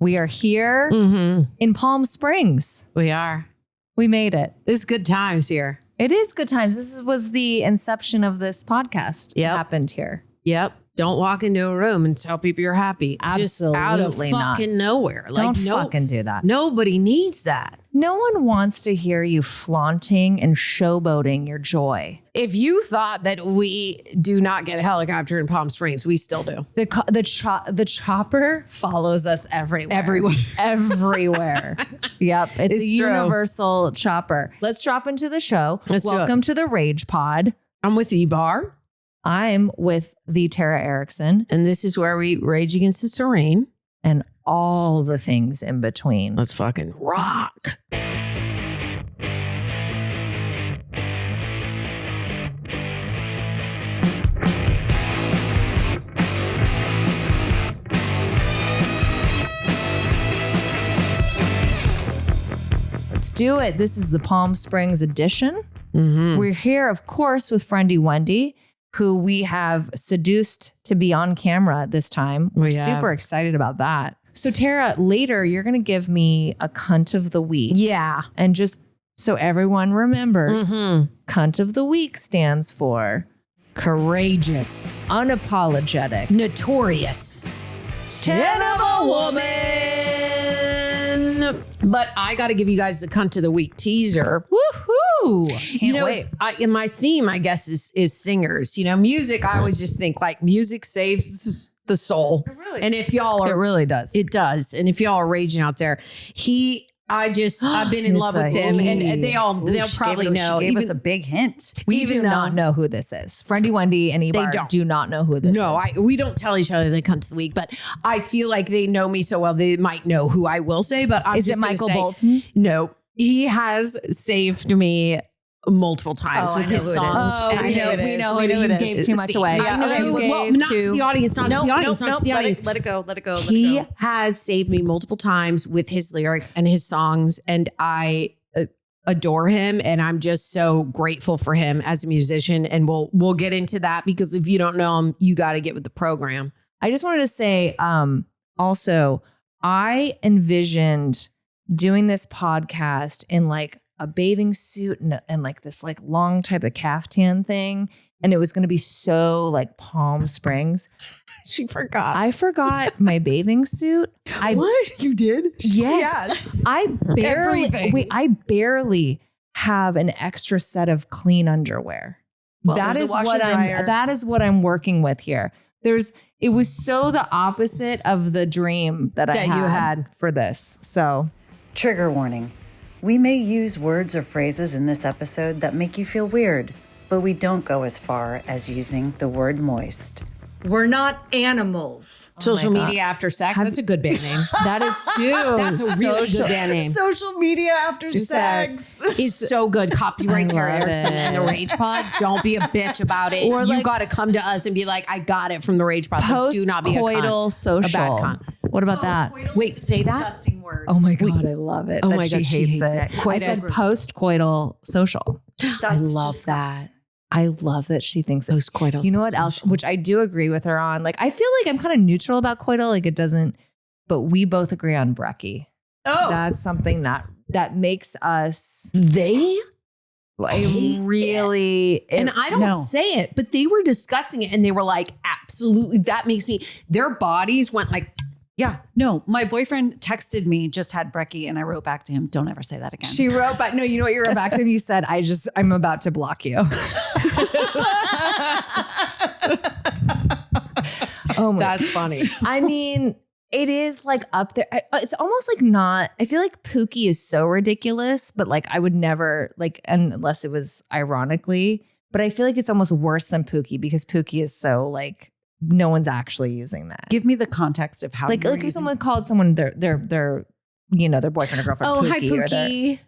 We are here in Palm Springs. We are. We made it. It's good times here. It is good times. Was the inception of this podcast. Yep. Happened here. Yep. Don't walk into a room and tell people you're happy. Absolutely Just out of fucking nowhere. Don't fucking do that. Nobody needs that. No one wants to hear you flaunting and showboating your joy. If you thought that we do not get a helicopter in Palm Springs, we still do. The chopper follows us everywhere. Everywhere. Yep. It's a universal chopper. Let's drop into the show. Welcome to the Rage Pod. I'm with Ebar. I'm with the Tara Erickson. And this is where we rage against the serene. And all the things in between. Let's fucking rock. Let's do it. This is the Palm Springs edition. We're here, of course, with Friendy Wendy, who we have seduced to be on camera this time. We're super excited about that. So Tara, later you're going to give me a cunt of the week. Yeah. And just so everyone remembers, cunt of the week stands for courageous, unapologetic, notorious, terrible woman. But I got to give you guys the cunt of the week teaser. Woohoo! Can't wait. In my theme, I guess, is singers. You know, music, I always just think like music saves the soul. And if y'all are, it really does. It does. And if y'all are raging out there, I've been in love with him, and they'll probably know. She gave us a big hint. We do not know who this is. Friendy Wendy and Ebar do not know who this is. We don't tell each other the cunt of the week, but I feel like they know me so well they might know who I will say. But I'm is just it Michael say, Bolton? No, he has saved me multiple times with his songs. We know you gave too much away. I know. Well, not to the audience. Not to the audience. Not to the audience. Let it go. He has saved me multiple times with his lyrics and his songs, and I adore him, and I'm just so grateful for him as a musician. And we'll get into that, because if you don't know him, you got to get with the program. I just wanted to say, also, I envisioned doing this podcast in like a bathing suit and like this like long type of caftan thing. And it was going to be so like Palm Springs. She forgot. I forgot my bathing suit. What? You did? Yes. I barely have an extra set of clean underwear. Well, that is what I'm working with here. It was so the opposite of the dream that you had for this. So trigger warning. We may use words or phrases in this episode that make you feel weird, but we don't go as far as using the word moist. We're not animals. Social media after sex. That's a good band name. That is too. That's a really good band name. Social media after sex is so good. Copyright Tara Erickson and the Rage Pod. Don't be a bitch about it. Or you got to come to us and be like, I got it from the Rage Pod. Do not be a post-coital social. A bad cunt. What about that? Wait, say that. Disgusting word. Oh my God, I love it. Oh my God, she hates it. I said post-coital social. I love that. I love that she thinks post-coital. You know what else? Which I do agree with her on. Like, I feel like I'm kind of neutral about coital. Like, it doesn't, but we both agree on brekkie. Oh, that's something that makes us. And I don't say it, but they were discussing it and they were like, absolutely. That makes me, their bodies went like, yeah. No, my boyfriend texted me, just had brekkie, and I wrote back to him, don't ever say that again. She wrote back, no, you know what you wrote back to him? You said, I'm about to block you. Oh my. That's funny. I mean, it is like up there. It's almost like not, I feel like Pookie is so ridiculous, but like I would never like, unless it was ironically, but I feel like it's almost worse than Pookie because Pookie is so like, no one's actually using that. Give me the context of how like if someone called someone their boyfriend or girlfriend. Oh, Pookie, hi Pookie.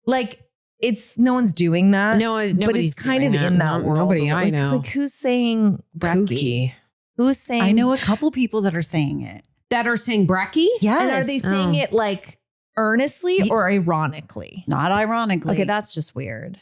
Like it's no one's doing that. No, but it's kind of in that world. Nobody I know. Like who's saying brekkie? Who's saying? I know a couple people that are saying it. That are saying brekkie? Yes. And are they saying it like earnestly or ironically? Not ironically. Okay, that's just weird.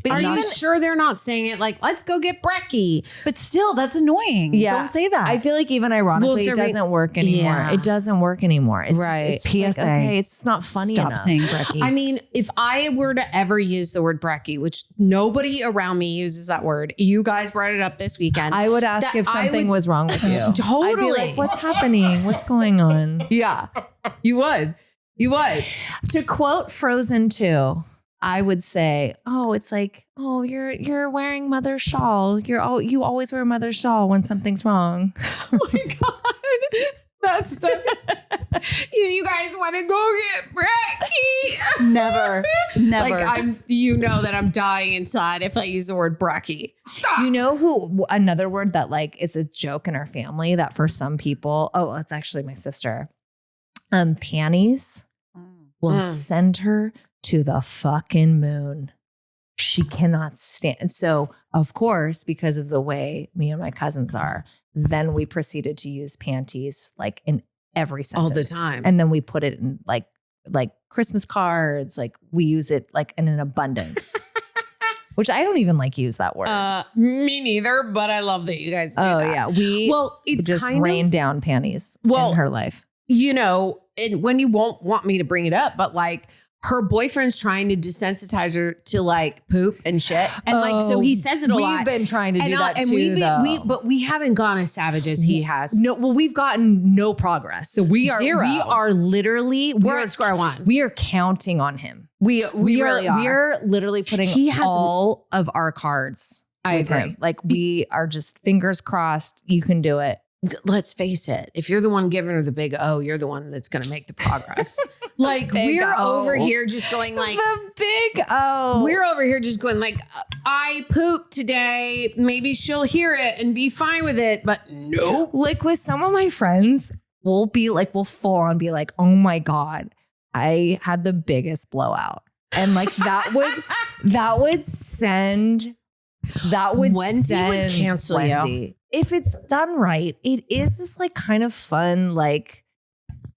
But Are you sure they're not saying it like, let's go get brekkie? But still, that's annoying. Yeah. Don't say that. I feel like even ironically, it doesn't work anymore. Yeah. It doesn't work anymore. It's Right. Just, it's PSA. like, okay, it's just not funny Stop enough. saying brekkie. I mean, if I were to ever use the word brekkie, which nobody around me uses that word, you guys brought it up this weekend. I would ask that if I something would- was wrong with you. Totally. I'd be like, what's happening? What's going on? Yeah, you would. You would. To quote Frozen 2, I would say, oh, it's like, oh, you're wearing mother's shawl. You always wear mother's shawl when something's wrong. Oh my God. That's so you guys want to go get brekkie? never. Like you know that I'm dying inside if I use the word brekkie. Stop. You know who another word that like is a joke in our family that for some people, oh, it's actually my sister. Panties will send her to the fucking moon. She cannot stand. So, of course, because of the way me and my cousins are, then we proceeded to use panties like in every sentence. All the time. And then we put it in like Christmas cards. Like we use it like in an abundance, which I don't even like use that word. Me neither, but I love that you guys do Oh that. yeah. We it's just kind rained of, down panties in her life. you know, and when you won't want me to bring it up, but like her boyfriend's trying to desensitize her to like poop and shit. And like, so he says it a lot. We've been trying to do that and too, but we haven't gone as savage as he has. No, well, we've gotten no progress. So we are Zero. We are literally We're at square one. We are counting on him. We really are. We are literally putting all of our cards. I with agree. him. Like we are just fingers crossed. You can do it. Let's face it. If you're the one giving her the big O, you're the one that's going to make the progress. Like Big we're O. over here just going like, The big O. we're over here just going like, I pooped today. Maybe she'll hear it and be fine with it. But nope. Like with some of my friends, we'll full on be like, oh my God, I had the biggest blowout. And like that would send Wendy would cancel Wendy. you. If it's done right, it is this like kind of fun like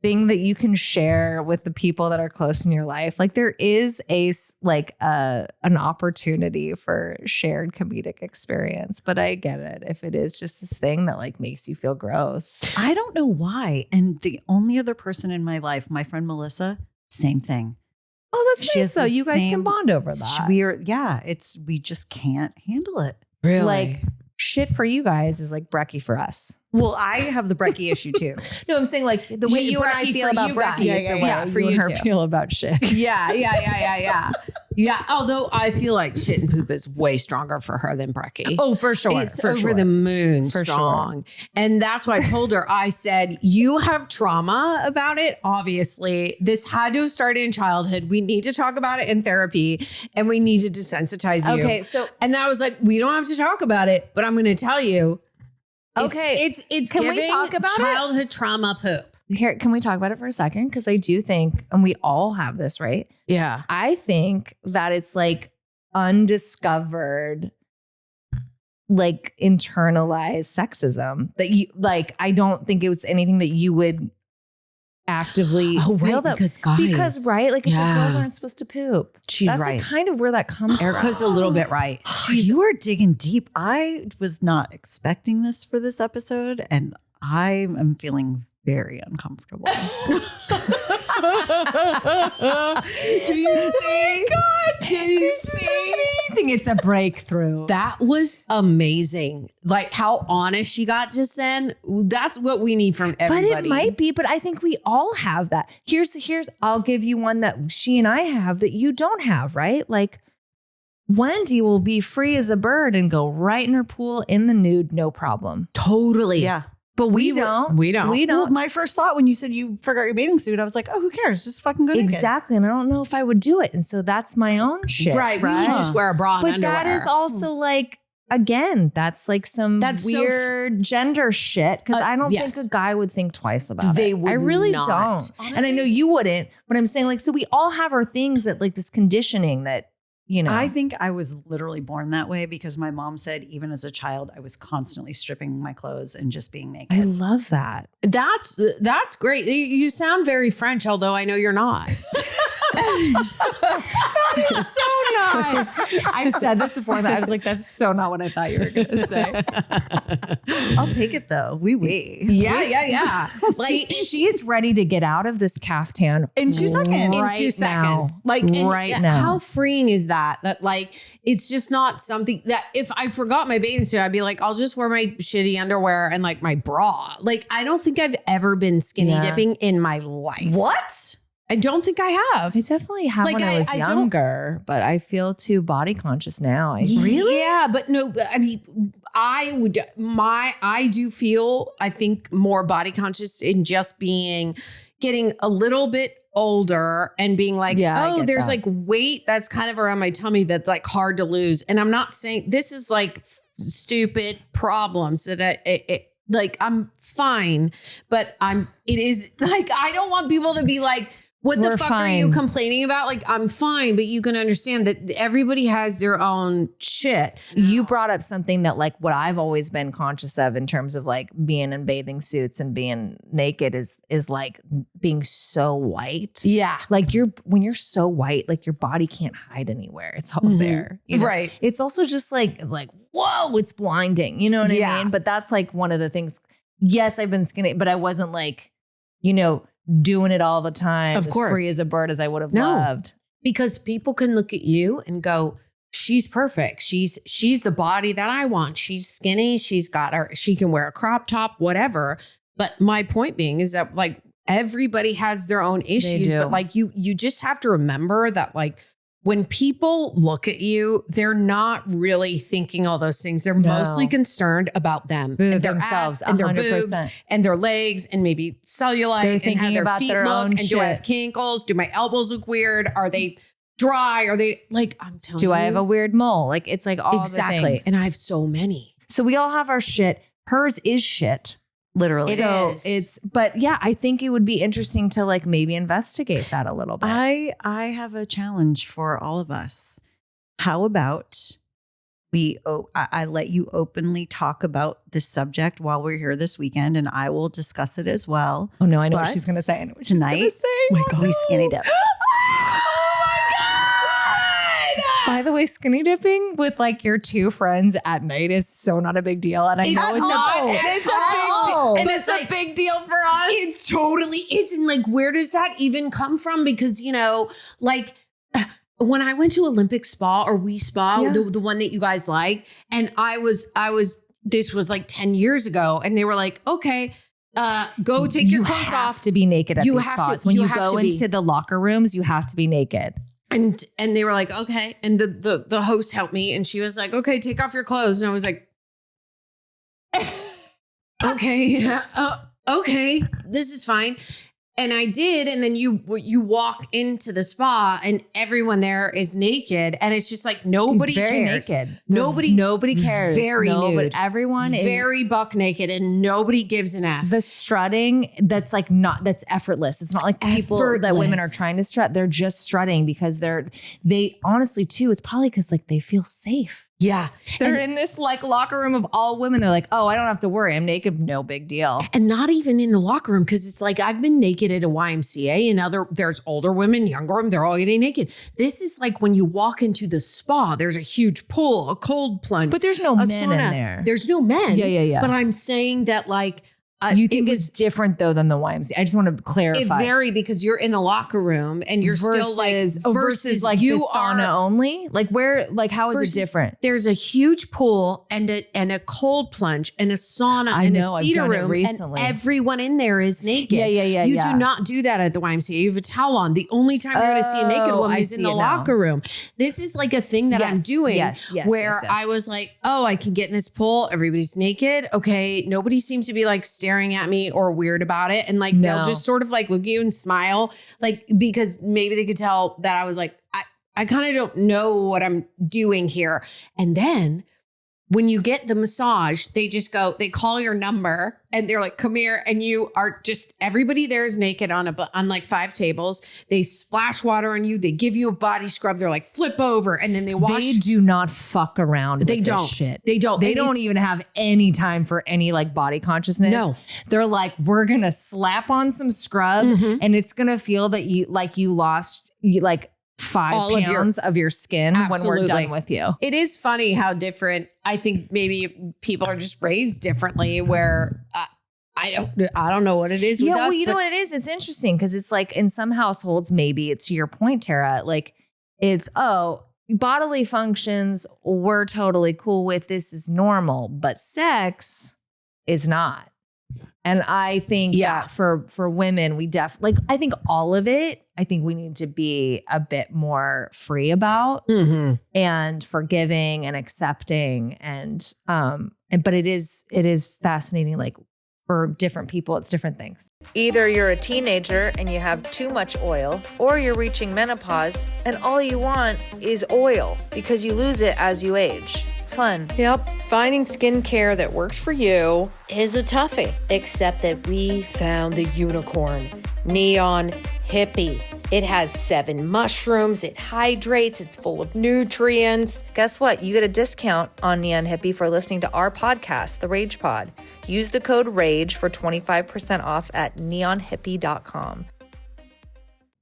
thing that you can share with the people that are close in your life. Like there is an opportunity for shared comedic experience, but I get it if it is just this thing that like makes you feel gross. I don't know why. And the only other person in my life, my friend Melissa, same thing. Oh, that's She nice has though. the You guys can same- bond over that. We just can't handle it. Really? Like shit for you guys is like brekkie for us. Well, I have the brekkie issue too. No, I'm saying like the way Yeah, you and I brekkie feel for about you brekkie guys. is the way Yeah, for you and you her too. feel about shit. Yeah. Yeah. Although I feel like shit and poop is way stronger for her than brekkie. Oh, for sure. It's for over sure. the moon For strong. And that's why I told her, I said, you have trauma about it. Obviously, this had to have started in childhood. We need to talk about it in therapy and we need to desensitize you. Okay, so and I was like, we don't have to talk about it, but I'm going to tell you. Okay. It's Can we giving talk about it? childhood trauma poop. here, can we talk about it for a second? Because I do think, and we all have this, right? Yeah. I think that it's like undiscovered, like internalized sexism that you like. I don't think it was anything that you would actively feel that because right, like it's like girls aren't supposed to poop. She's That's right. like kind of where that comes from. Erica's a little bit right. You are digging deep. I was not expecting this for this episode, and I am feeling very uncomfortable. Do you see? Do you see? Amazing. It's a breakthrough. That was amazing. Like how honest she got just then. That's what we need from everybody. But it might be, but I think we all have that. Here's I'll give you one that she and I have that you don't have, right? Like Wendy will be free as a bird and go right in her pool in the nude, no problem. Totally. Yeah. But we don't. We don't. Well, my first thought when you said you forgot your bathing suit, I was like, oh, who cares? Just fucking go naked. Exactly. And I don't know if I would do it. And so that's my own shit. Right. We would just wear a bra and But underwear. that is also like, again, that's like some weird gender shit. Because I don't think a guy would think twice about They it. would I really not. don't. Honestly. And I know you wouldn't. But I'm saying like, so we all have our things that like this conditioning that, you know. I think I was literally born that way because my mom said even as a child, I was constantly stripping my clothes and just being naked. I love that. That's great. You sound very French, although I know you're not. That is so not. I've said this before and I was like, that's so not what I thought you were going to say. I'll take it though. We. Yeah. Like she's ready to get out of this caftan In 2 seconds. right in 2 seconds. now. Like right now. How freeing is that? That like it's just not something that if I forgot my bathing suit, I'd be like, I'll just wear my shitty underwear and like my bra. Like I don't think I've ever been skinny dipping in my life. What? I don't think I have. I definitely have Like, when I was I don't- younger, but I feel too body conscious now. Really? Yeah, but no, I mean, I do feel, I think more body conscious in just getting a little bit older and being like, I get there's that. like weight that's kind of around my tummy that's like hard to lose. And I'm not saying this is like stupid problems that like I'm fine, but it is like, I don't want people to be like, what the fuck are you complaining about? Like, I'm fine, but you can understand that everybody has their own shit. You brought up something that like what I've always been conscious of in terms of like being in bathing suits and being naked is like being so white. Yeah. Like when you're so white, like your body can't hide anywhere. It's all there. You know? Right. It's also just like, it's like, whoa, it's blinding. You know what I mean? But that's like one of the things. Yes, I've been skinny, but I wasn't like, doing it all the time. Of course. As free as a bird as I would have loved. Because people can look at you and go, she's perfect. She's the body that I want. She's skinny. She can wear a crop top, whatever. But my point being is that like everybody has their own issues, but like you just have to remember that like when people look at you, they're not really thinking all those things. They're mostly concerned about them and their themselves, ass and their 100%. boobs and their legs and maybe cellulite. They're and thinking how their about feet their look own and do I have shit. kinkles? Do my elbows look weird? Are they dry? Are they like, I'm telling you. Do I have a weird mole? Like it's like all exactly. the things. And I have so many. So we all have our shit. Hers is shit. Literally. But yeah, I think it would be interesting to like maybe investigate that a little bit. I have a challenge for all of us. How about I let you openly talk about this subject while we're here this weekend, and I will discuss it as well. Oh no, I know what But she's going to say. I know what tonight, she's going to say. we skinny dip. By the way, skinny dipping with like your two friends at night is so not a big deal. And I know it's not. it's a big deal. And But it's like, a big deal for us. It totally isn't. Like, where does that even come from? Because, like when I went to Olympic Spa or We Spa, the one that you guys like, and this was like 10 years ago, and they were like, okay, go take your clothes off. To be naked at You these have to- spas. When you you have go to be. into the locker rooms, you have to be naked. And they were like, okay. And the host helped me, and she was like, okay, take off your clothes. And I was like, okay, okay, this is fine. And I did. And then you walk into the spa and everyone there is naked. And it's just like, nobody Very cares. naked. Nobody cares. Very nude. Everyone is very buck naked and nobody gives an F. the strutting that's that's effortless. It's not like people that women are trying to strut. They're just strutting because they honestly too, it's probably because like they feel safe. Yeah. They're in this like locker room of all women. They're like, oh, I don't have to worry. I'm naked. No big deal. And not even in the locker room, because it's like I've been naked at a YMCA and there's older women, younger women, they're all getting naked. This is like when you walk into the spa, there's a huge pool, a cold plunge. But there's no a men in there. There's no men. Yeah. But I'm saying that like You think it's different though than the YMCA? I just want to clarify. it vary because you're in the locker room and you're still like versus like you the sauna only. Like where? Like how is it different? There's a huge pool and a cold plunge and a sauna and know, a I've cedar done it room recently. and everyone in there is naked. Yeah. You do not do that at the YMCA. You have a towel on. The only time you're going to see a naked woman I is in see the it now. locker room. This is like a thing that I'm doing where I was like, oh, I can get in this pool. Everybody's naked. Okay. Nobody seems to be like staring at me or weird about it. And like, they'll just sort of like look at you and smile, like, because maybe they could tell that I was like, I kind of don't know what I'm doing here. And then when you get the massage, they call your number and they're like, come here. And you are just, everybody there is naked on like 5 tables. They splash water on you. They give you a body scrub. They're like, flip over. And then they wash. They do not fuck around with They this don't. shit. They don't. They And don't it's- even have any time for any like body consciousness. No. They're like, we're going to slap on some scrub and it's going to feel that you lost 5 all pounds of your skin when we're done with you. It is funny how different. I think maybe people are just raised differently. Where I don't know what it is. Yeah, with well, us, you know what it is? It's interesting because it's like in some households, maybe it's to your point, Tara, like it's, bodily functions we're totally cool with. This is normal, but sex is not. And I think that for women, we I think all of it, I think we need to be a bit more free about and forgiving and accepting. But it is fascinating, like for different people, it's different things. Either you're a teenager and you have too much oil, or you're reaching menopause and all you want is oil because you lose it as you age. Fun. Yep, finding skincare that works for you is a toughie. Except that we found the unicorn, Neon Hippie. It has 7 mushrooms, it hydrates, it's full of nutrients. Guess what? You get a discount on Neon Hippie for listening to our podcast, The Rage Pod. Use the code RAGE for 25% off at neonhippie.com.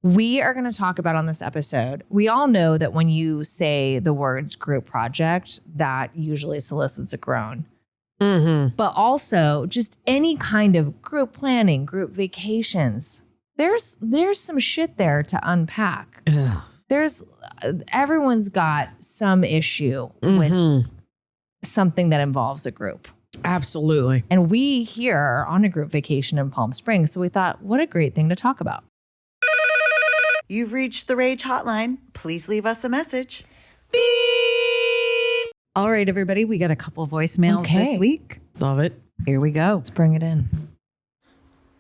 We are going to talk about on this episode, we all know that when you say the words group project, that usually solicits a groan. But also just any kind of group planning, group vacations, there's some shit there to unpack. Everyone's got some issue with something that involves a group. Absolutely. And we here are on a group vacation in Palm Springs. So we thought, what a great thing to talk about. You've reached the Rage Hotline. Please leave us a message. Beep. All right, everybody. We got a couple voicemails this week. Love it. Here we go. Let's bring it in.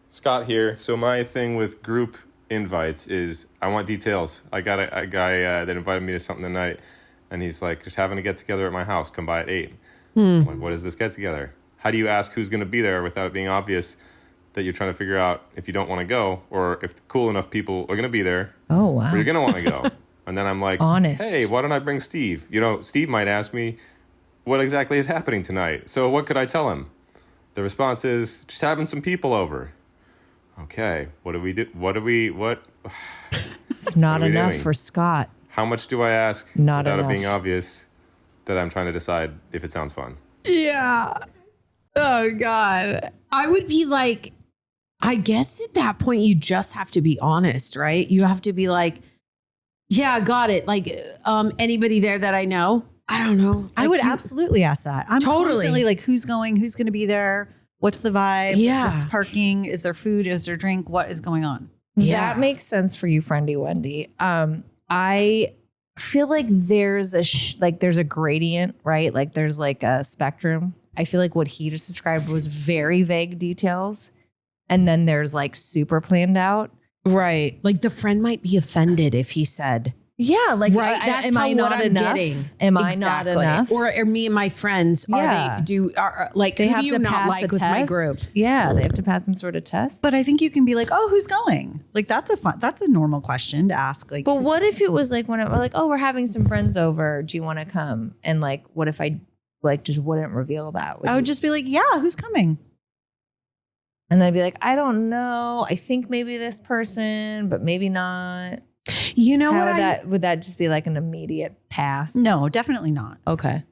Scott here. So my thing with group invites is I want details. I got a guy that invited me to something tonight, and he's like, just having a get-together at my house. Come by at 8. I'm like, what is this get-together? How do you ask who's going to be there without it being obvious that you're trying to figure out if you don't want to go or if cool enough people are going to be there? Oh, wow. Or you're going to want to go. And then I'm like, honest. Hey, why don't I bring Steve? You know, Steve might ask me what exactly is happening tonight. So what could I tell him? The response is just having some people over. Okay, what do we do? What? It's not what enough doing? For Scott. How much do I ask Not without enough. it being obvious that I'm trying to decide if it sounds fun? Yeah. Oh, God. I would be like, I guess at that point, you just have to be honest, right? You have to be like, yeah, got it. Like, anybody there that I know? I don't know. I would absolutely ask that. I'm Totally. constantly like, who's going? Who's going to be there? What's the vibe? Yeah. What's parking? Is there food? Is there drink? What is going on? That makes sense for you, friendy Wendy. I feel like there's a gradient, right? Like there's like a spectrum. I feel like what he just described was very vague details. And then there's like super planned out. Right. Like the friend might be offended if he said, yeah, like right. That's am how I not what I'm enough? getting. Am Exactly. I not enough? Or me and my friends, Yeah. are like, they who have do to you not pass like a with test. my group? Yeah, they have to pass some sort of test. But I think you can be like, oh, who's going? Like that's a normal question to ask. Like, But what if it was like when we're like, oh, we're having some friends over. Do you want to come? And like, what if I like just wouldn't reveal that? I would just be like, yeah, who's coming? And I'd be like, I don't know. I think maybe this person, but maybe not. You know How what? would that just be like an immediate pass? No, definitely not. Okay.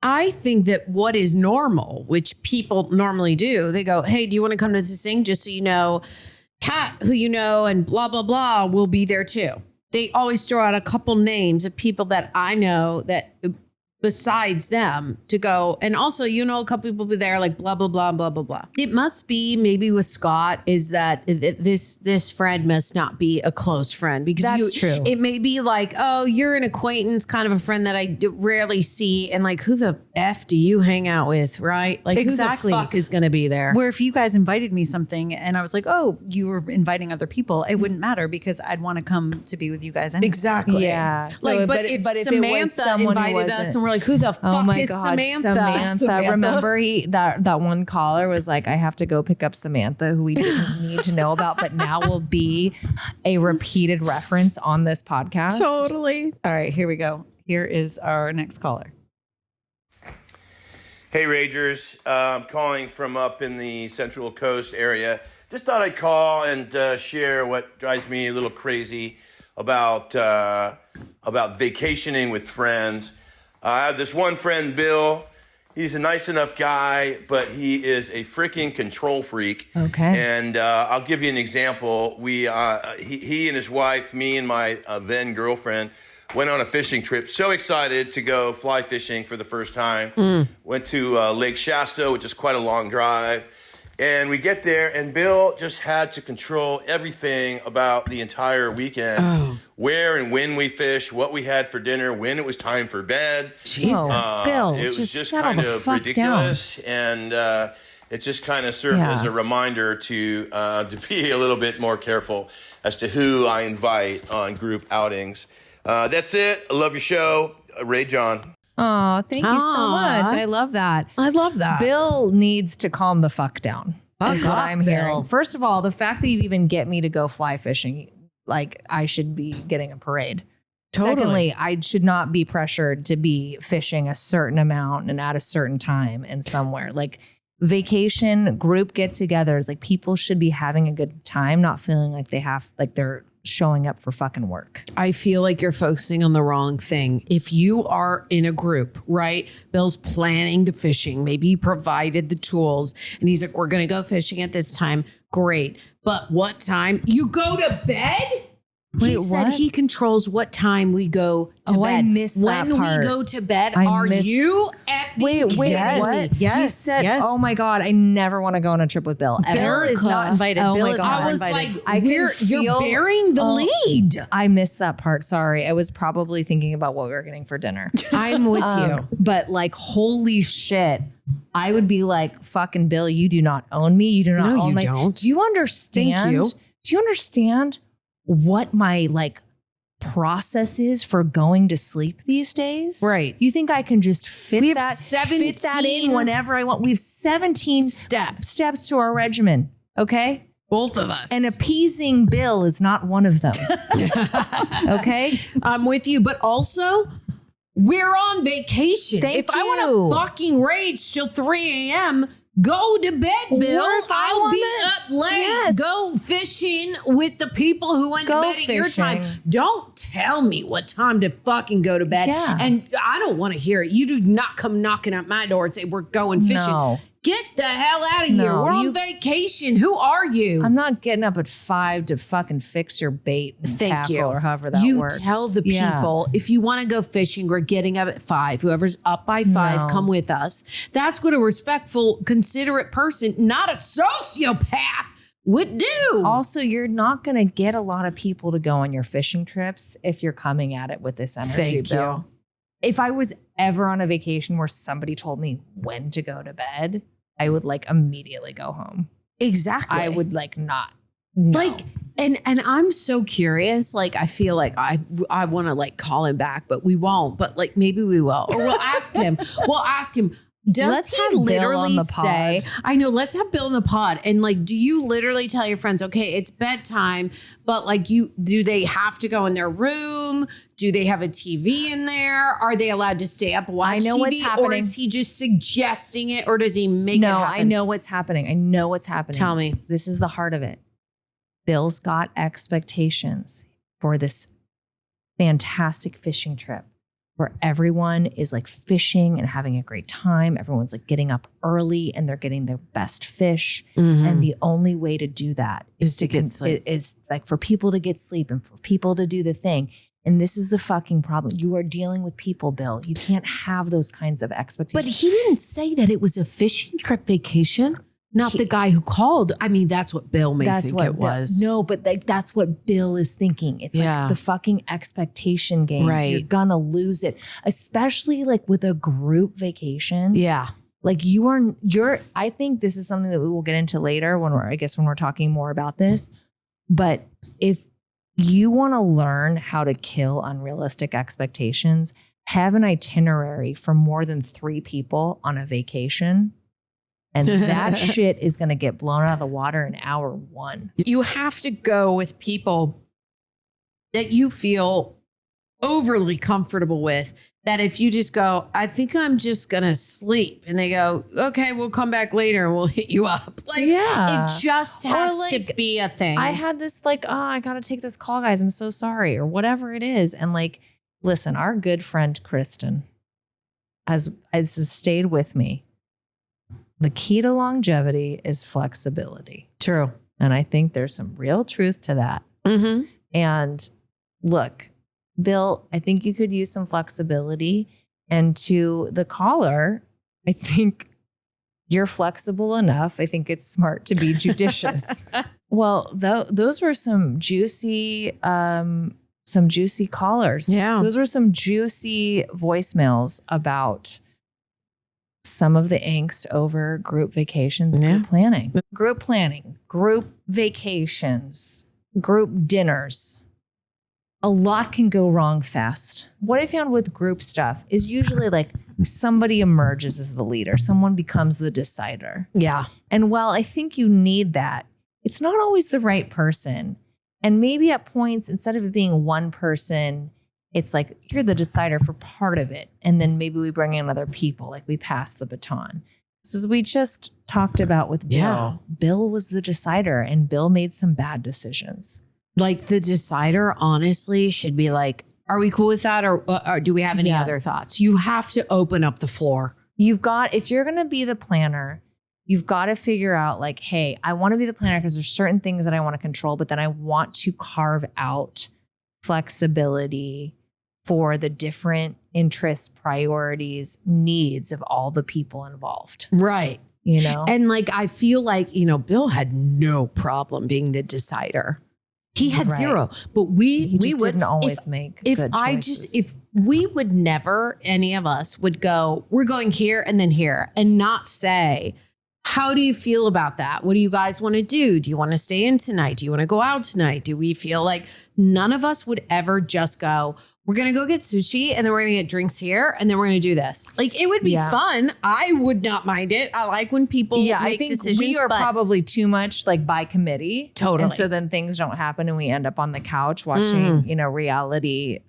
I think that what is normal, which people normally do, they go, hey, do you want to come to this thing? Just so you know, Kat, who you know, and blah, blah, blah, will be there too. They always throw out a couple names of people that I know that besides them to go. And also, you know, a couple people be there like blah, blah, blah, blah, blah, blah. It must be maybe with Scott is that this friend must not be a close friend because That's true. It may be like, oh, you're an acquaintance, kind of a friend that I rarely see. And like, who the F do you hang out with? Right. Like Exactly. who the fuck is going to be there? Where if you guys invited me something and I was like, oh, you were inviting other people, it wouldn't matter because I'd want to come to be with you guys anyway. Exactly. Yeah. So, Like, but if it was Samantha someone who invited us wasn't- and we're like, who the Oh fuck my is God, Samantha? Remember that one caller was like, I have to go pick up Samantha, who we didn't need to know about, but now will be a repeated reference on this podcast. Totally. All right, here we go. Here is our next caller. Hey, Ragers. I'm calling from up in the Central Coast area. Just thought I'd call and share what drives me a little crazy about vacationing with friends. I have this one friend, Bill. He's a nice enough guy, but he is a freaking control freak. Okay. And I'll give you an example. He and his wife, me and my then girlfriend, went on a fishing trip. So excited to go fly fishing for the first time. Went to Lake Shasta, which is quite a long drive. And we get there, and Bill just had to control everything about the entire weekend. Where and when we fished, what we had for dinner, when it was time for bed. Jesus, Bill, It was just settle kind the of fuck ridiculous. And it just kind of served as a reminder to be a little bit more careful as to who I invite on group outings. That's it. I love your show. Ray John. Oh, thank you so much. I love that. I love that. Bill needs to calm the fuck down. Is what I'm hearing. First of all, the fact that you even get me to go fly fishing, like I should be getting a parade. Totally. Secondly, I should not be pressured to be fishing a certain amount and at a certain time and somewhere. Like vacation group get-togethers, like people should be having a good time, not feeling like they're showing up for fucking work. I feel like you're focusing on the wrong thing. If you are in a group, right? Bill's planning the fishing. Maybe he provided the tools and he's like, we're going to go fishing at this time. Great. But what time? You go to bed? He said what? he controls what time we go to bed. I missed that when part. we go to bed, I are missed- you effing Wait, kidding what? me? Yes, He said, yes. oh my God, I never want to go on a trip with Bill. Ever. Bill is not invited. Oh Bill my is God. not I was invited. like, I can you're feel- bearing the lead. I missed that part. Sorry. I was probably thinking about what we were getting for dinner. I'm with you. But like, holy shit. I would be like, fucking Bill, you do not own me. You do not No, own you my. don't. Do you understand? Thank you. Do you understand what my like process is for going to sleep these days? Right. You think I can just fit We have that 17 in whenever I want? We have 17 steps to our regimen. Okay. Both of us. And appeasing Bill is not one of them. Okay. I'm with you, but also we're on vacation. Thank if I you. want to fucking rage till 3 a.m., go to bed, Bill. Or if I I'll be wanna- up late. Yes. Go fishing with the people who went Go to bed at your time. fishing. Don't tell me what time to fucking go to bed. Yeah. And I don't want to hear it. You do not come knocking at my door and say, we're going fishing. No. Get the hell out of here. No, We're you- on vacation. Who are you? I'm not getting up at 5 to fucking fix your bait and Thank tackle you. or however that you works. tell the Yeah. people, if you want to go fishing, we're getting up at 5. Whoever's up by 5, No. come with us. That's what a respectful, considerate person, not a sociopath, would do. Also, you're not going to get a lot of people to go on your fishing trips if you're coming at it with this energy, Thank Bill. you. If I was ever on a vacation where somebody told me when to go to bed, I would like immediately go home. Exactly. I would like not. No. Like, and I'm so curious. Like, I feel like I want to like call him back, but we won't. But like, maybe we will, or we'll ask him. We'll ask him. Does Let's he have Bill literally on the say, pod. I know, let's have Bill in the pod. And like, do you literally tell your friends, okay, it's bedtime, but like do they have to go in their room? Do they have a TV in there? Are they allowed to stay up and watch I know TV? what's Or happening. is he just suggesting it, or does he make it No, happen? I know what's happening. I know what's happening. Tell me. This is the heart of it. Bill's got expectations for this fantastic fishing trip where everyone is like fishing and having a great time. Everyone's like getting up early and they're getting their best fish. And the only way to do that Is to get sleep. Is like for people to get sleep and for people to do the thing. And this is the fucking problem. You are dealing with people, Bill. You can't have those kinds of But expectations. he didn't say that it was a fishing trip vacation. Not the guy who called. I mean, that's what Bill may think it was. No, but like that's what Bill is thinking. It's Yeah. like the fucking expectation game. Right. You're gonna lose it, especially like with a group vacation. Yeah. Like you're. I think this is something that we will get into later when we're talking more about this. But if you want to learn how to kill unrealistic expectations, have an itinerary for more than 3 people on a vacation. And that shit is going to get blown out of the water in hour 1. You have to go with people that you feel overly comfortable with, that if you just go, I think I'm just going to sleep. And they go, okay, we'll come back later and we'll hit you up. Like, Yeah. it just has to be a thing. I had this like, oh, I got to take this call, guys. I'm so sorry, or whatever it is. And like, listen, our good friend Kristen has stayed with me. The key to longevity is flexibility. True. And I think there's some real truth to that. Mm-hmm. And look, Bill, I think you could use some flexibility. And to the caller, I think you're flexible enough. I think it's smart to be judicious. Well, those were some juicy callers. Yeah. Those were some juicy voicemails about some of the angst over group vacations and group planning, group vacations, group dinners. A lot can go wrong fast. What I found with group stuff is usually like somebody emerges as the leader. Someone becomes the decider. Yeah. And while I think you need that, it's not always the right person. And maybe at points, instead of it being one person, it's like you're the decider for part of it. And then maybe we bring in other people, like we pass the baton. This is we just talked about with Bill. Yeah. Bill was the decider and Bill made some bad decisions. Like the decider honestly should be like, are we cool with that? Or do we have any other thoughts? You have to open up the floor. If you're going to be the planner, you've got to figure out like, hey, I want to be the planner because there's certain things that I want to control, but then I want to carve out flexibility for the different interests, priorities, needs of all the people involved. Right. You know? And like, I feel like, Bill had no problem being the decider. He had zero, but we didn't always make good choices. If we would never, any of us would go, we're going here and then here, and not say, how do you feel about that? What do you guys want to do? Do you want to stay in tonight? Do you want to go out tonight? Do we feel like none of us would ever just go, we're going to go get sushi and then we're going to get drinks here and then we're going to do this. Like, it would be fun. I would not mind it. I like when people make decisions. We are probably too much like by committee. Totally. And so then things don't happen and we end up on the couch watching, reality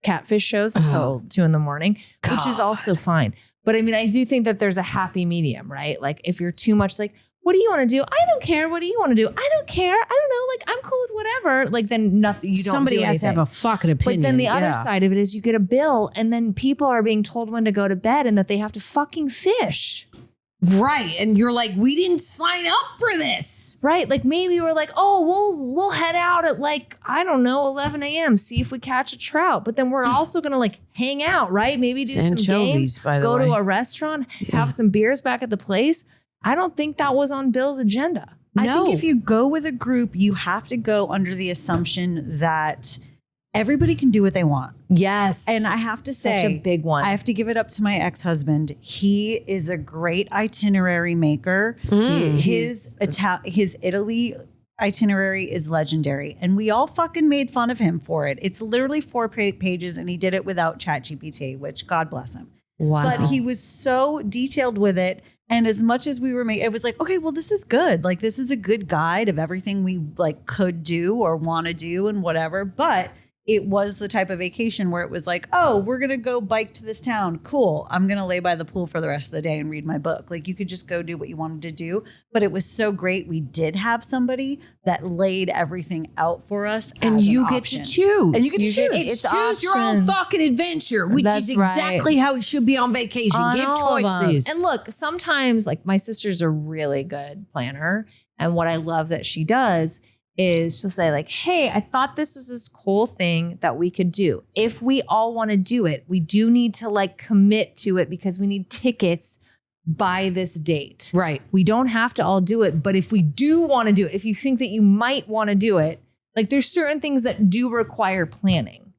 catfish shows until 2 a.m, which is also fine. But I mean, I do think that there's a happy medium, right? Like if you're too much like, what do you want to do? I don't care. What do you want to do? I don't care. I don't know. Like, I'm cool with whatever. Like, then nothing, you don't Somebody do anything. has to have a fucking opinion. But then the other side of it is you get a bill and then people are being told when to go to bed and that they have to fucking fish. Right. And you're like, we didn't sign up for this. Right. Like maybe we're like, oh, we'll head out at like, I don't know, 11 a.m. See if we catch a trout. But then we're also going to like hang out, right? Maybe do some games, go to a restaurant, have some beers back at the place. I don't think that was on Bill's agenda. I think if you go with a group, you have to go under the assumption that everybody can do what they want. Yes. And I have to say, such a big one. I have to give it up to my ex-husband. He is a great itinerary maker. His Italy itinerary is legendary. And we all fucking made fun of him for it. It's literally 4 pages and he did it without ChatGPT, which God bless him. Wow. But he was so detailed with it. And as much as we were making, it was like, okay, well, this is good. Like, this is a good guide of everything we like could do or want to do and whatever. But it was the type of vacation where it was like, oh, we're going to go bike to this town. Cool. I'm going to lay by the pool for the rest of the day and read my book. Like, you could just go do what you wanted to do. But it was so great. We did have somebody that laid everything out for us. And you get to choose. And you get to choose. It's choose your own fucking adventure, which is exactly how it should be on vacation. Give choices. And look, sometimes like my sister's a really good planner. And what I love that she does is she'll say like, hey, I thought this was this cool thing that we could do. If we all want to do it, we do need to like commit to it because we need tickets by this date. Right. We don't have to all do it. But if we do want to do it, if you think that you might want to do it, like there's certain things that do require planning.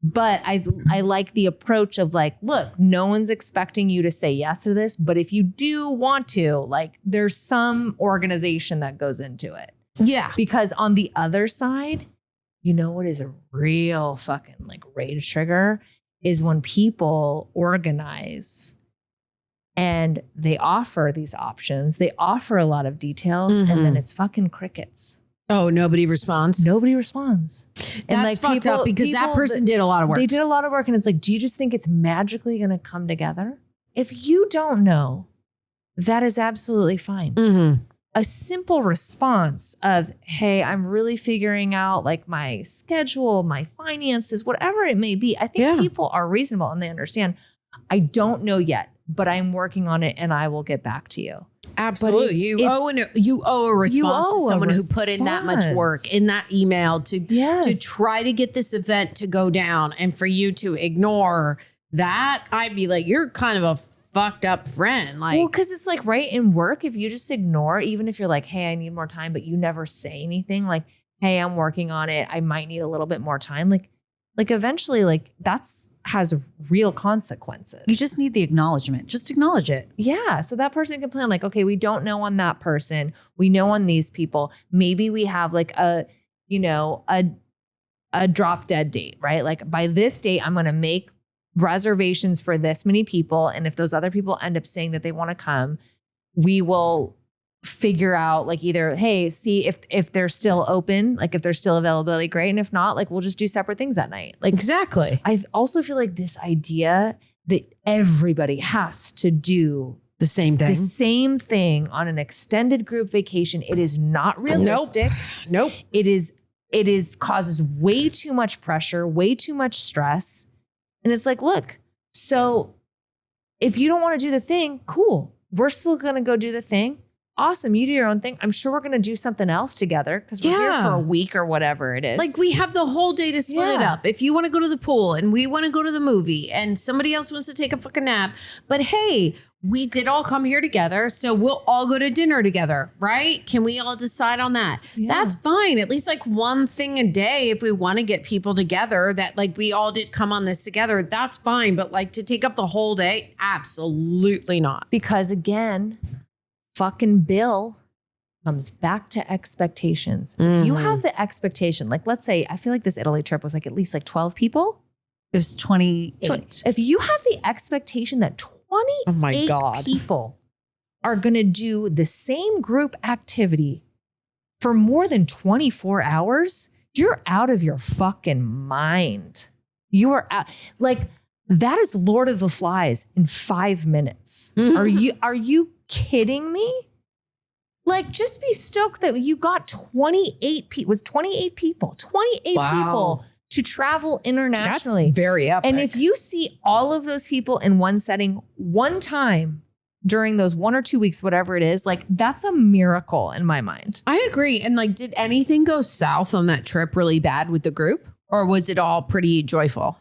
But I like the approach of like, look, no one's expecting you to say yes to this. But if you do want to, like there's some organization that goes into it. Yeah. Because on the other side, you know what is a real fucking like rage trigger is when people organize and they offer these options. They offer a lot of details and then it's fucking crickets. Oh, nobody responds. Nobody responds. And That's fucked up because that person did a lot of work. They did a lot of work. And it's like, do you just think it's magically going to come together? If you don't know, that is absolutely fine. Mm-hmm. A simple response of, hey, I'm really figuring out like my schedule, my finances, whatever it may be. I think people are reasonable and they understand. I don't know yet, but I'm working on it and I will get back to you. Absolutely. You owe a response to someone who put in that much work in that email to try to get this event to go down, and for you to ignore that, I'd be like, you're kind of a fucked up friend. Like, well, because it's like right in work, if you just ignore, even if you're like, hey, I need more time, but you never say anything like, hey, I'm working on it, I might need a little bit more time. Like eventually, like has real consequences. You just need the acknowledgement. Just acknowledge it. Yeah. So that person can plan like, okay, we don't know on that person. We know on these people. Maybe we have like a drop dead date, right? Like by this date, I'm going to make reservations for this many people. And if those other people end up saying that they want to come, we will figure out like either, hey, see if they're still open, like if there's still availability, great. And if not, like we'll just do separate things that night. Like exactly. I also feel like this idea that everybody has to do the same thing on an extended group vacation. It is not realistic. Nope. It is causes way too much pressure, way too much stress. And it's like, look, so if you don't want to do the thing, cool. We're still going to go do the thing. Awesome. You do your own thing. I'm sure we're going to do something else together because we're here for a week or whatever it is. Like we have the whole day to split it up. If you want to go to the pool and we want to go to the movie and somebody else wants to take a fucking nap, but hey, we did all come here together, so we'll all go to dinner together, right? Can we all decide on that? Yeah. That's fine. At least like one thing a day if we want to get people together that like we all did come on this together, that's fine. But like to take up the whole day, absolutely not. Because again, fucking Bill comes back to expectations. If you have the expectation, like let's say, I feel like this Italy trip was like at least like 12 people. It was 28. If you have the expectation that 28 people are going to do the same group activity for more than 24 hours, you're out of your fucking mind. You are out. Like that is Lord of the Flies in 5 minutes. Are you kidding me? Like, just be stoked that you got 28 people. Was 28 people? 28 people to travel internationally. That's very epic. And if you see all of those people in one setting one time during those 1 or 2 weeks, whatever it is, like that's a miracle in my mind. I agree. And like, did anything go south on that trip really bad with the group, or was it all pretty joyful?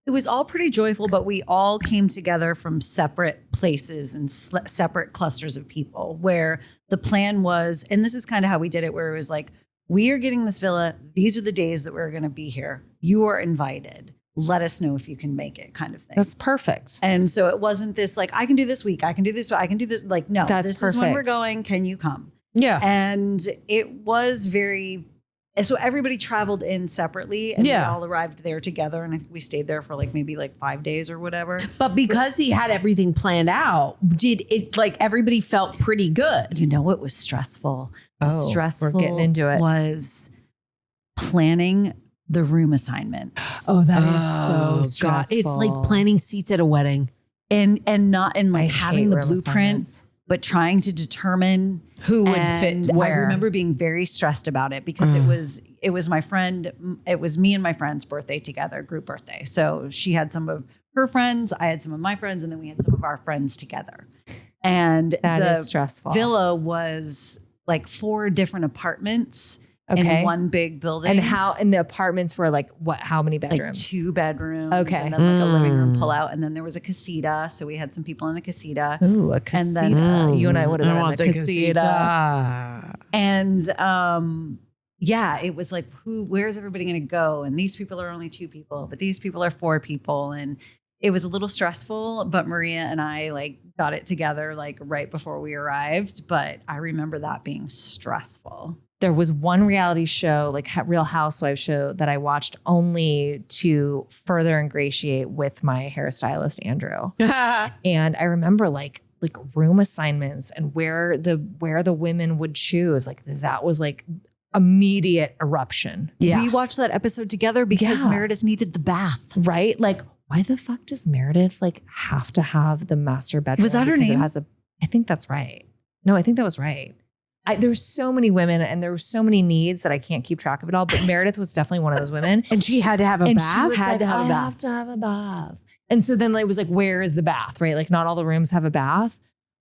It was all pretty joyful, but we all came together from separate places and separate clusters of people where the plan was, and this is kind of how we did it, where it was like, we are getting this villa. These are the days that we're going to be here. You are invited. Let us know if you can make it kind of thing. That's perfect. And so it wasn't this like, I can do this week. I can do this. I can do this. Like, no, this is when we're going. Can you come? Yeah. And it was very... So everybody traveled in separately and we all arrived there together, and we stayed there for like maybe like 5 days or whatever. But because he had everything planned out, did it like everybody felt pretty good? You know, it was stressful. Stressful we're getting into it. Was planning the room assignments. Oh, that is so stressful. It's like planning seats at a wedding. And not in like having the blueprint, but trying to determine who would fit where. I remember being very stressed about it because it was my friend, it was me and my friend's birthday together, group birthday. So she had some of her friends, I had some of my friends, and then we had some of our friends together. And that the is stressful. Villa was like 4 different apartments in one big building. And the apartments were like what? How many bedrooms? Like 2 bedrooms. Okay. And then like a living room pull out. And then there was a casita. So we had some people in the casita. Ooh, a casita. And then, you and I would have been in the casita. And yeah, it was like, where's everybody going to go? And these people are only 2 people, but these people are 4 people. And it was a little stressful, but Maria and I like got it together like right before we arrived. But I remember that being stressful. There was one reality show, like Real Housewives show, that I watched only to further ingratiate with my hairstylist, Andrew. And I remember like room assignments and where the women would choose. Like that was like immediate eruption. Yeah. We watched that episode together because Yeah. Meredith needed the bath. Right? Like, why the fuck does Meredith like have to have the master bedroom? Was that her Because name? I think that's right. No, I think that was right. There's so many women and there were so many needs that I can't keep track of it all. But Meredith was definitely one of those women. And she had to have a And bath. she was like, I have to have a bath. And so then it was like, where is the bath? Right? Like not all the rooms have a bath.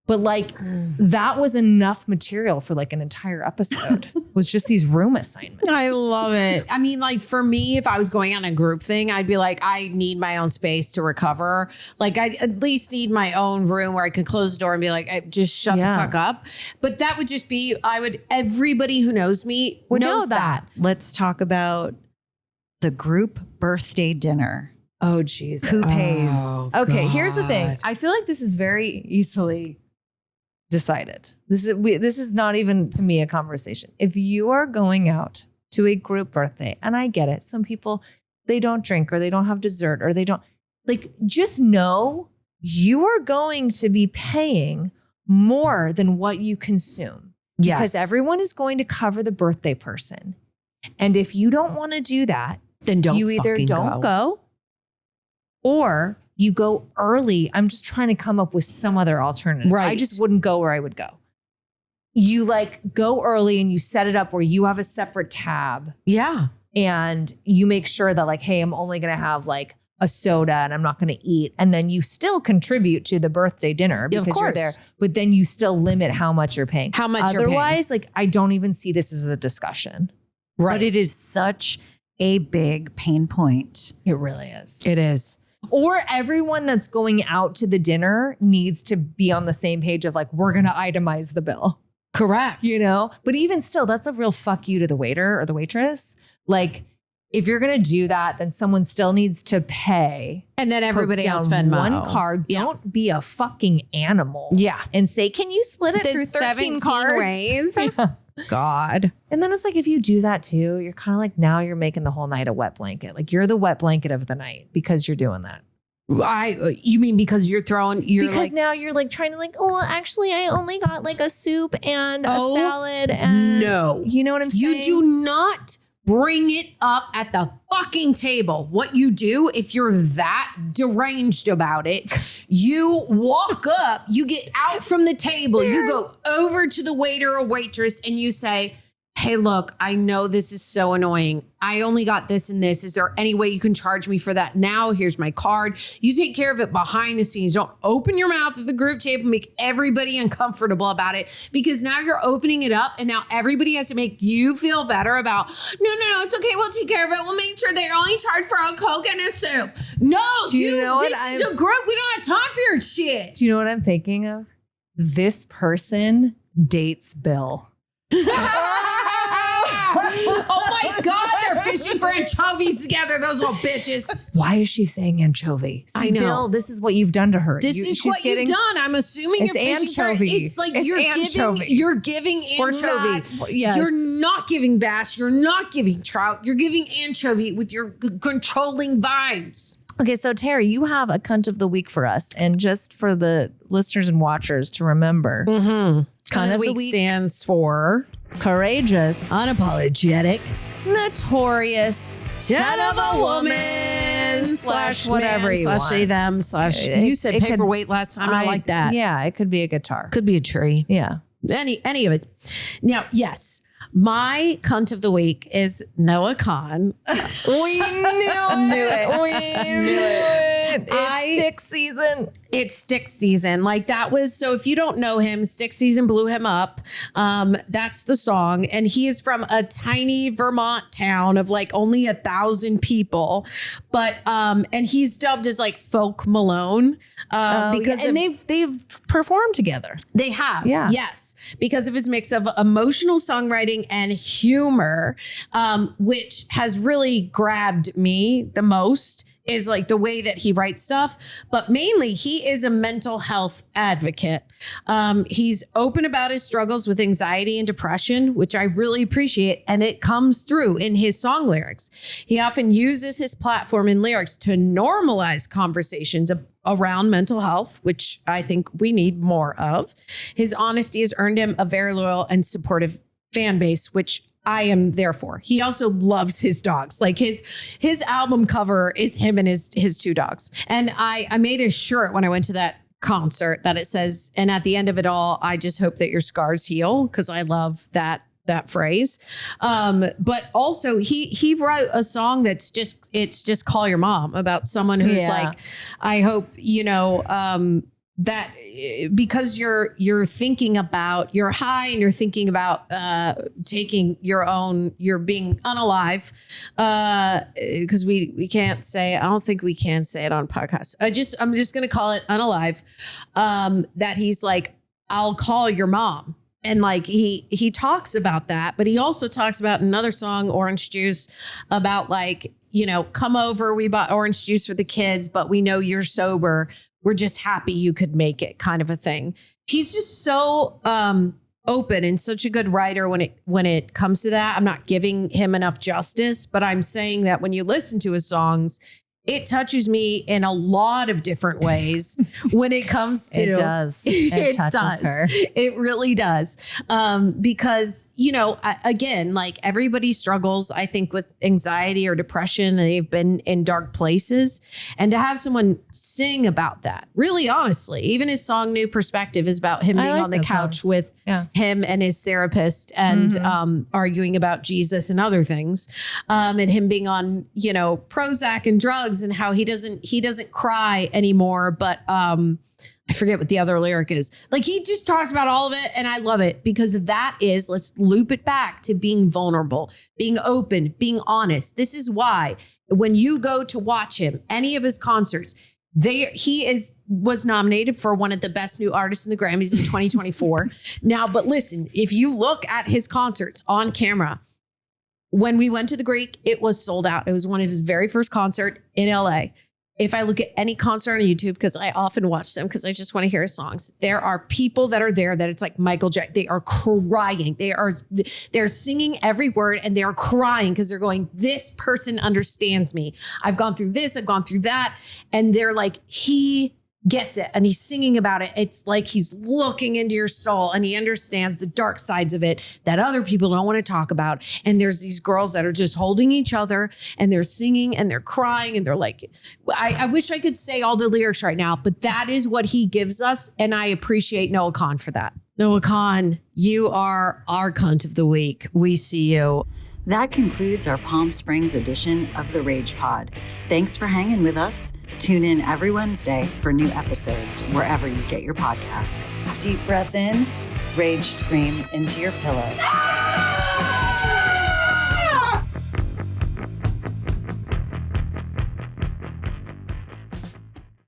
But like that was enough material for like an entire episode. Was just these room assignments. I love it. I mean, like for me, if I was going on a group thing, I'd be like, I need my own space to recover. Like I at least need my own room where I could close the door and be like, just shut the fuck up. But that would just be, everybody who knows me knows that. Let's talk about the group birthday dinner. Oh, Jesus. Who pays? Oh, Okay, here's the thing. God. I feel like this is very easily decided. This is not even to me a conversation. If you are going out to a group birthday, and I get it, some people they don't drink or they don't have dessert or they don't like. Just know you are going to be paying more than what you consume. Yes. Because everyone is going to cover the birthday person, and if you don't want to do that, Then don't you either fucking don't go or you go early. I'm just trying to come up with some other alternative. I Right. just wouldn't go where I would go. You like go early and you set it up where you have a separate tab Yeah. and you make sure that like, hey, I'm only going to have like a soda and I'm not going to eat. And then you still contribute to the birthday dinner Yeah, of because you're course. there, but then you still limit how much you're paying. How much you're paying. Otherwise, like I don't even see this as a discussion. Right. But it is such a big pain point. It really is. It is. Or everyone that's going out to the dinner needs to be on the same page of like, we're going to itemize the bill, Correct. you know? But even still, that's a real fuck you to the waiter or the waitress. Like, if you're going to do that, then someone still needs to pay. And then everybody Put else down Venmo. one card. Yeah. Don't be a fucking animal. Yeah. And say, can you split it There's through 13 17 cards? ways. Yeah. God. And then it's like, if you do that too, you're kind of like, now you're making the whole night a wet blanket. Like you're the wet blanket of the night because you're doing that. You mean because you're Because like, now you're like trying to like, oh, well, actually, I only got like a soup and a Oh, salad. And no. you know what I'm saying? you do not bring it up at the fucking table. What you do, if you're that deranged about it, you walk up, you get out from the table, you go over to the waiter or waitress and you say, hey, look, I know this is so annoying. I only got this and this. Is there any way you can charge me for that now? Here's my card. You take care of it behind the scenes. Don't open your mouth at the group table, make everybody uncomfortable about it because now you're opening it up and now everybody has to make you feel better about, no, it's okay. We'll take care of it. We'll make sure they only charge for a Coke and a soup. No, Do you know what this is a group. We don't have time for your shit. Do you know what I'm thinking of? This person dates Bill. Oh my God, they're fishing for anchovies together, those little bitches. Why is she saying anchovy? See, I know. Bill, this is what you've done to her. This is what you've done. I'm assuming It's you're fishing anchovy. for it's like It's you're anchovy. giving We're anchovy. not- yes. You're not giving bass. You're not giving trout. You're giving anchovy with your controlling vibes. Okay, so Terry, you have a cunt of the week for us. And just for the listeners and watchers to remember, Cunt of the week stands for courageous, unapologetic, notorious, 10 of a woman slash whatever man, you slash want. they them slash. It- You said it could- paperweight last time. I like that. Yeah, it could be a guitar. Could be a tree. Yeah. Any of it. Now, yes, my cunt of the week is Noah Khan. We knew it. We knew it. It's stick season. It's Stick Season. Like that was, so if you don't know him, Stick Season blew him up. That's the song. And he is from a tiny Vermont town of like only 1,000 people. But, and he's dubbed as like Folk Malone. Because and of- they've performed together. They have. Yeah. Yes. Because of his mix of emotional songwriting and humor, which has really grabbed me the most, is like the way that he writes stuff. But mainly he is a mental health advocate. He's open about his struggles with anxiety and depression, which I really appreciate. And it comes through in his song lyrics. He often uses his platform in lyrics to normalize conversations around mental health, which I think we need more of. His honesty has earned him a very loyal and supportive fan base, which I am there for. He also loves his dogs. Like his album cover is him and his two dogs. And I made a shirt when I went to that concert that it says, and at the end of it all, I just hope that your scars heal, because I love that phrase. But also he wrote a song that's just Call Your Mom, about someone who's like, I hope, that because you're thinking about, you're high and you're thinking about taking you're being unalive, because we can't say, I don't think we can say it on podcasts. I'm just going to call it unalive, that he's like, I'll call your mom. And like he talks about that, but he also talks about another song, Orange Juice, about like, come over, we bought orange juice for the kids, but we know you're sober. We're just happy you could make it, kind of a thing. He's just so open and such a good writer when it comes to that. I'm not giving him enough justice, but I'm saying that when you listen to his songs, it touches me in a lot of different ways when it comes to... It does. It touches her. It really does. Because, again, like everybody struggles, I think, with anxiety or depression. They've been in dark places. And to have someone sing about that, really honestly, even his song New Perspective is about him being on the couch with him and his therapist and arguing about Jesus and other things. And him being on, Prozac and drugs, and how he doesn't cry anymore, but I forget what the other lyric is. Like, he just talks about all of it, and I love it, because that is, let's loop it back to being vulnerable, being open, being honest. This is why when you go to watch him, any of his concerts, was nominated for one of the best new artists in the Grammys in 2024. Now, but listen, if you look at his concerts on camera, when we went to the Greek, it was sold out. It was one of his very first concert in LA. If I look at any concert on YouTube, because I often watch them because I just want to hear his songs, there are people that are there that it's like Michael Jackson. They are crying. They're singing every word, and they are crying because they're going, this person understands me. I've gone through this. I've gone through that. And they're like, he gets it, and he's singing about it. It's like he's looking into your soul, and he understands the dark sides of it that other people don't want to talk about. And there's these girls that are just holding each other, and they're singing and they're crying, and they're like, I wish I could say all the lyrics right now, but that is what he gives us. And I appreciate Noah Kahan for that. Noah Kahan, you are our cunt of the week. We see you. That concludes our Palm Springs edition of the Rage Pod. Thanks for hanging with us. Tune in every Wednesday for new episodes wherever you get your podcasts. Deep breath in, rage scream into your pillow.